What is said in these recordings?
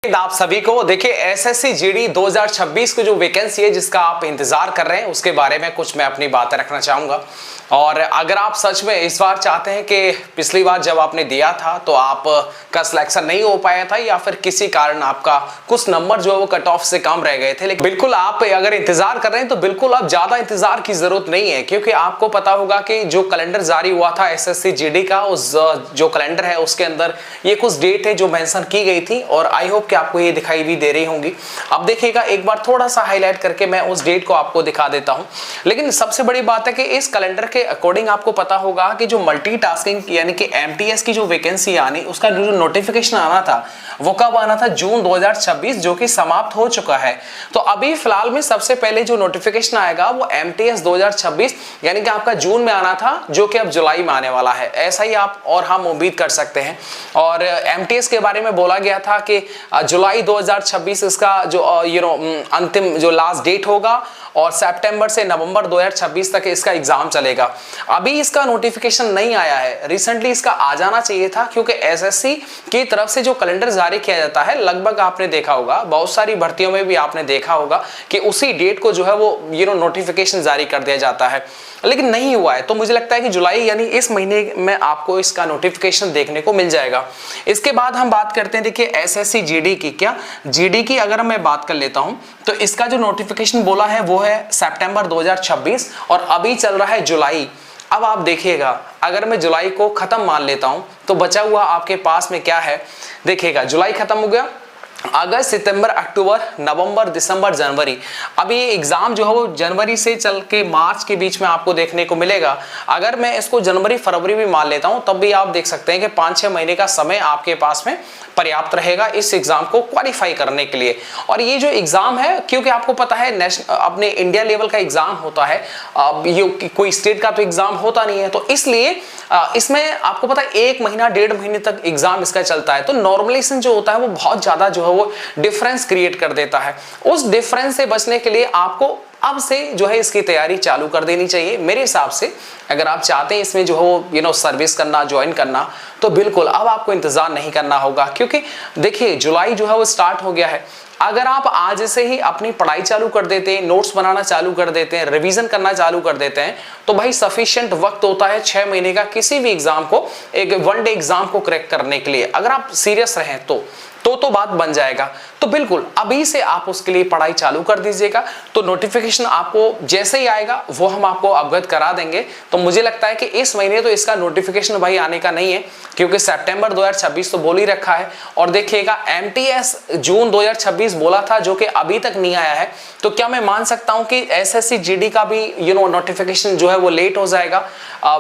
आप सभी को देखिए एसएससी जीडी 2026 की जो वैकेंसी है जिसका आप इंतजार कर रहे हैं उसके बारे में कुछ मैं अपनी बातें रखना चाहूंगा। और अगर आप सच में इस बार चाहते हैं कि पिछली बार जब आपने दिया था तो आपका सिलेक्शन नहीं हो पाया था या फिर किसी कारण आपका कुछ नंबर जो है वो कट ऑफ से कम रह गए थे, लेकिन बिल्कुल आप अगर इंतजार कर रहे हैं तो बिल्कुल अब ज्यादा इंतजार की जरूरत नहीं है, क्योंकि आपको पता होगा कि जो कैलेंडर जारी हुआ था एसएससी जीडी का, उस जो कैलेंडर है उसके अंदर ये कुछ डेट है जो मेंशन की गई थी और आई होप कि आपको ये दिखाई भी दे रही होंगी। अब देखिएगा एक बार थोड़ा सा हाईलाइट करके मैं उस डेट को आपको दिखा देता हूं। लेकिन सबसे बड़ी बात है कि इस कैलेंडर के अकॉर्डिंग आपको पता होगा कि जो मल्टीटास्किंग यानी कि एमटीएस की जो वैकेंसी आनी उसका जो नोटिफिकेशन आना था वो कब आना था, जून 2026, जो कि समाप्त हो चुका है। तो अभी फिलहाल में सबसे पहले जो नोटिफिकेशन आएगा वो एमटीएस 2026 यानी कि आपका जून में आना था, जो कि अब जुलाई में आने वाला है। ऐसा ही आप और हम उम्मीद कर सकते हैं। और एमटीएस के बारे में बोला गया था कि जुलाई 2026 इसका जो अंतिम जो लास्ट डेट होगा और सितंबर से नवंबर 2026 तक इसका एग्जाम चलेगा। अभी इसका नोटिफिकेशन नहीं आया है, रिसेंटली इसका आ जाना चाहिए था, क्योंकि एसएससी की तरफ से जो कैलेंडर जारी किया जाता है लगभग आपने देखा होगा बहुत सारी भर्तियों में भी आपने देखा होगा कि उसी डेट को जो है वो नोटिफिकेशन जारी कर दिया जाता है, लेकिन नहीं हुआ है। तो मुझे लगता है कि जुलाई यानी इस महीने में आपको इसका नोटिफिकेशन देखने को मिल जाएगा। इसके बाद हम बात करते हैं, देखिए एसएससी जीडी की, क्या जीडी की अगर मैं बात कर लेता हूं तो इसका जो नोटिफिकेशन बोला है वो है सितंबर 2026 और अभी चल रहा है जुलाई। अब आप देखिएगा अगर मैं जुलाई को खत्म मान लेता हूं तो बचा हुआ आपके पास में क्या है, देखिएगा जुलाई खत्म हो गया, अगस्त, सितंबर, अक्टूबर, नवंबर, दिसंबर, जनवरी। अभी ये एग्जाम जो है वो जनवरी से चल के मार्च के बीच में आपको देखने को मिलेगा। अगर मैं इसको जनवरी फरवरी भी मान लेता हूं तब भी आप देख सकते हैं कि 5-6 महीने का समय आपके पास में पर्याप्त रहेगा इस एग्जाम को क्वालिफाई करने के लिए। और ये जो एग्जाम है, क्योंकि आपको पता है नेशनल अपने इंडिया लेवल का एग्जाम होता है, ये कोई स्टेट का तो एग्जाम होता नहीं है, तो इसलिए इसमें आपको पता है 1 महीना 1.5 महीने तक एग्जाम इसका चलता है। तो नॉर्मलाइजेशन जो होता है वो बहुत ज्यादा जो है वो डिफरेंस क्रिएट कर देता है। उस डिफरेंस से बचने के लिए आपको अब से जो है इसकी तैयारी चालू कर देनी चाहिए मेरे हिसाब से। अगर आप चाहते हैं इसमें जो हो सर्विस करना, ज्वाइन करना, तो बिल्कुल अब आपको इंतजार नहीं करना होगा, क्योंकि देखिए जुलाई जो है वो स्टार्ट हो गया है। अगर आप आज से ही अपनी पढ़ाई चालू कर देते हैं, नोट्स बनाना चालू कर देते हैं, रिवीजन करना चालू कर देते हैं, तो भाई सफिशिएंट वक्त होता है 6 महीने का किसी भी एग्जाम को, एक वन डे एग्जाम को क्रैक करने के लिए। अगर आप सीरियस रहें तो बात बन जाएगा। तो बिल्कुल अभी से आप उसके लिए पढ़ाई चालू कर दीजिएगा, तो नोटिफिकेशन आपको जैसे ही आएगा वो हम आपको अवगत करा देंगे। तो मुझे लगता है कि इस महीने तो इसका नोटिफिकेशन भाई आने का नहीं है, क्योंकि सितंबर 2026 तो बोल ही रखा है। और देखिएगा एमटीएस जून 2026 बोला था, जो कि अभी तक नहीं आया है। तो क्या मैं मान सकता हूं कि एसएससी जीडी का भी नोटिफिकेशन जो है वो लेट हो जाएगा?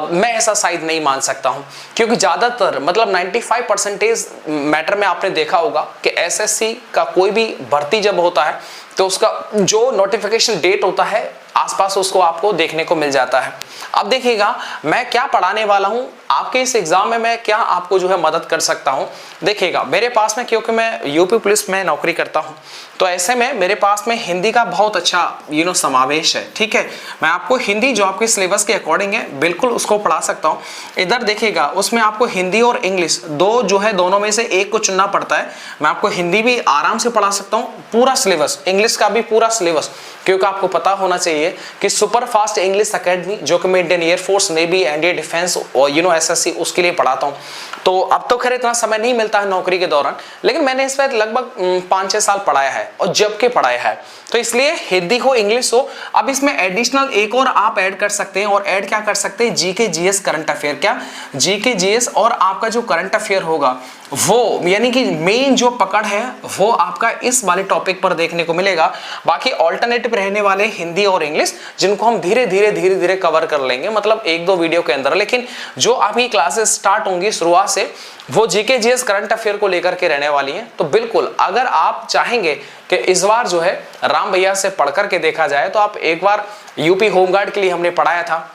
मैं ऐसा शायद नहीं मान सकता हूं, क्योंकि ज्यादातर मतलब 95% मैटर में आपने देखा होगा कि एसएससी का कोई भी भर्ती जब होता है तो उसका जो नोटिफिकेशन डेट होता है आसपास उसको आपको देखने को मिल जाता है। अब देखिएगा मैं क्या पढ़ाने वाला हूं आपके इस एग्जाम में, मैं क्या आपको जो है मदद कर सकता हूं। देखिएगा मेरे पास में, क्योंकि मैं यूपी पुलिस में नौकरी करता हूं, तो ऐसे में मेरे पास में हिंदी का बहुत अच्छा समावेश है। ठीक है, मैं आपको हिंदी जो आपके सिलेबस के अकॉर्डिंग है बिल्कुल उसको पढ़ा सकता हूँ। इधर देखिएगा उसमें आपको हिंदी और इंग्लिश दो जो है दोनों में से एक को चुनना पड़ता है। मैं आपको हिंदी भी आराम से पढ़ा सकता हूँ, पूरा सिलेबस, इंग्लिश का भी पूरा सिलेबस, क्योंकि आपको पता होना चाहिए कि सुपर फास्ट इंग्लिश एकेडमी जो कि मैं Indian air force, navy, NDA defence और एसएससी उसके लिए पढ़ाता हूँ। तो अब तो खैर इतना समय नहीं मिलता है नौकरी के दौरान, लेकिन मैंने इस पर लगभग 5-6 साल पढ़ाया है और जब के पढ़ाया है। तो इसलिए हिंदी हो इंग्लिश हो, अब इसमें एडिशनल एक और आप ऐड कर सकते हैं। और ऐड क्या कर सकते हैं, जीके जीएस करंट अफेयर। क्या जीके जीएस और आपका जो करंट अफेयर होगा वो यानी कि मेन जो पकड़ है वो आपका इस वाले टॉपिक पर देखने को मिलेगा। बाकी ऑल्टरनेटिव रहने वाले हिंदी और इंग्लिश, जिनको हम धीरे धीरे कवर कर लेंगे, मतलब 1-2 वीडियो के अंदर। लेकिन जो आपकी क्लासेस स्टार्ट होंगी शुरुआत से वो जीके जीएस करंट अफेयर को लेकर के रहने वाली हैं। तो बिल्कुल अगर आप चाहेंगे कि इस बार जो है राम भैया से पढ़ करके देखा जाए, तो आप एक बार यूपी होमगार्ड के लिए हमने पढ़ाया था,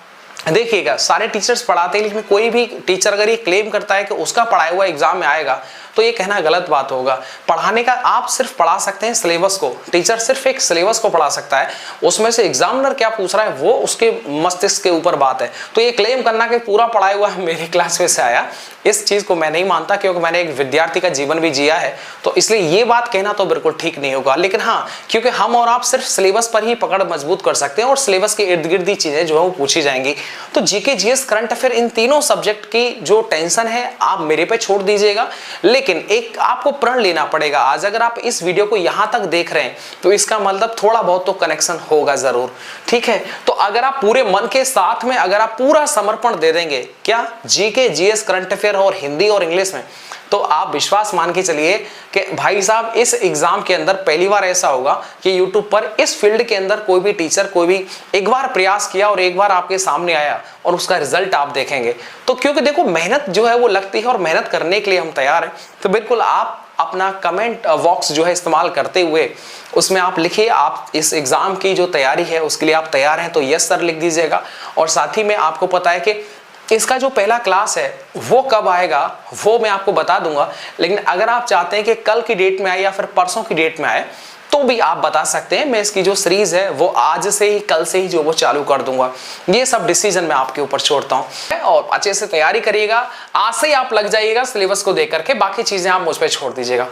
देखिएगा सारे टीचर्स पढ़ाते हैं, लेकिन कोई भी टीचर अगर ये क्लेम करता है कि उसका पढ़ाया हुआ एग्जाम में आएगा तो ये कहना गलत बात होगा। पढ़ाने का आप सिर्फ पढ़ा सकते हैं सिलेबस को, टीचर सिर्फ एक सिलेबस को पढ़ा सकता है, उसमें से एग्जामिनर क्या पूछ रहा है वो उसके मस्तिष्क के ऊपर बात है। तो ये क्लेम करना कि पूरा पढ़ाया हुआ है मेरी क्लास में से आया, इस चीज को मैं नहीं मानता, क्योंकि मैंने एक विद्यार्थी का जीवन भी जिया है, तो इसलिए ये बात कहना तो बिल्कुल ठीक नहीं होगा। लेकिन हाँ, क्योंकि हम और आप सिर्फ सिलेबस पर ही पकड़ मजबूत कर सकते हैं और सिलेबस के इर्द गिर्द ही चीजें जो है वो पूछी जाएंगी। तो जीके, जीएस, करंट अफेयर, इन तीनों सब्जेक्ट की जो टेंशन है आप मेरे पे छोड़ दीजिएगा, लेकिन एक आपको प्रण लेना पड़ेगा। आज अगर आप इस वीडियो को यहां तक देख रहे हैं तो इसका मतलब थोड़ा बहुत तो कनेक्शन होगा जरूर, ठीक है। तो अगर आप पूरे मन के साथ में अगर आप पूरा समर्पण दे देंगे क्या जीके, जीएस, करंट अफेयर और हिंदी और इंग्लिश में, तो आप विश्वास मान के चलिए कि भाई साहब इस एग्जाम के अंदर पहली बार ऐसा होगा कि YouTube पर इस फील्ड के अंदर कोई भी टीचर कोई भी एक बार प्रयास किया और एक बार आपके सामने आया और उसका रिजल्ट आप देखेंगे। तो क्योंकि देखो मेहनत जो है वो लगती है और मेहनत करने के लिए हम तैयार हैं। तो बिल्कुल आप अपना कमेंट बॉक्स जो है इस्तेमाल करते हुए उसमें आप लिखिए आप इस एग्जाम की जो तैयारी है उसके लिए आप तैयार हैं, तो यस सर लिख दीजिएगा। और साथ ही में आपको पता है कि इसका जो पहला क्लास है वो कब आएगा वो मैं आपको बता दूंगा, लेकिन अगर आप चाहते हैं कि कल की डेट में आए या फिर परसों की डेट में आए तो भी आप बता सकते हैं। मैं इसकी जो सीरीज है वो आज से ही, कल से ही जो वो चालू कर दूंगा। ये सब डिसीजन मैं आपके ऊपर छोड़ता हूं और अच्छे से तैयारी करिएगा। आज से ही आप लग जाइएगा सिलेबस को देख करके, बाकी चीजें आप मुझ पर छोड़ दीजिएगा।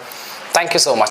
Thank you so much.